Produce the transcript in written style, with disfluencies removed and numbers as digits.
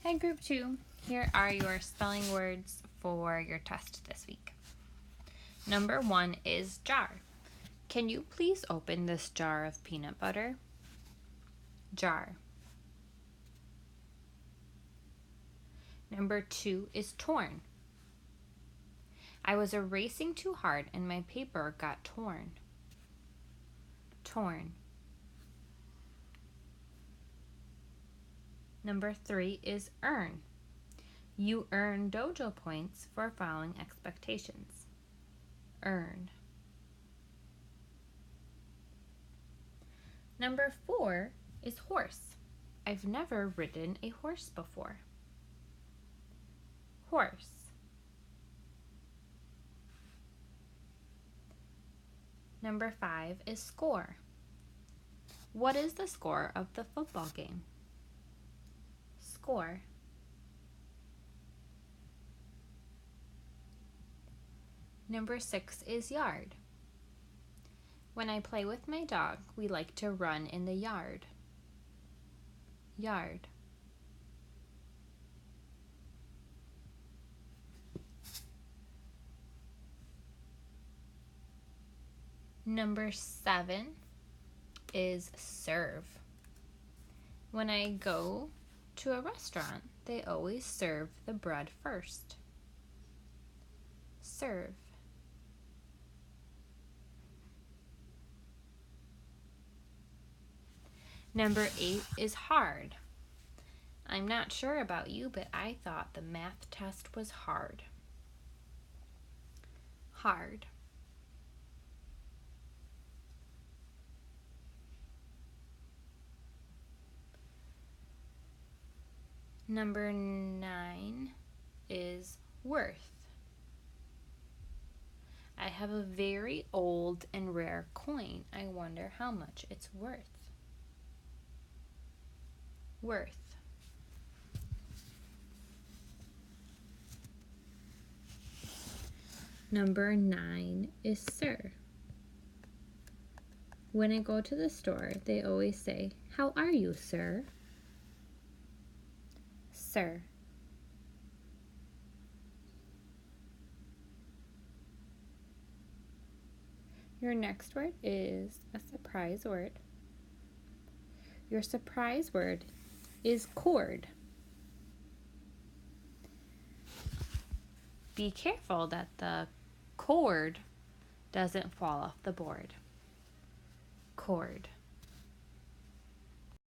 Hi, Group 2. Here are your spelling words for your test this week. Number 1 is jar. Can you please open this jar of peanut butter? Jar. Number 2 is torn. I was erasing too hard and my paper got torn. Torn. Number 3 is earn. You earn dojo points for following expectations. Earn. Number 4 is horse. I've never ridden a horse before. Horse. Number 5 is score. What is the score of the football game? Score. Number 6 is yard. When I play with my dog, we like to run in the yard. Yard. Number 7 is serve. When I go to a restaurant, they always serve the bread first. Serve. Number 8 is hard. I'm not sure about you, but I thought the math test was hard. Hard. Number 9 is worth. I have a very old and rare coin. I wonder how much it's worth. Worth. Number 9 is sir. When I go to the store, they always say, "How are you, sir?" Sir. Your next word is a surprise word. Your surprise word is cord. Be careful that the cord doesn't fall off the board. Cord.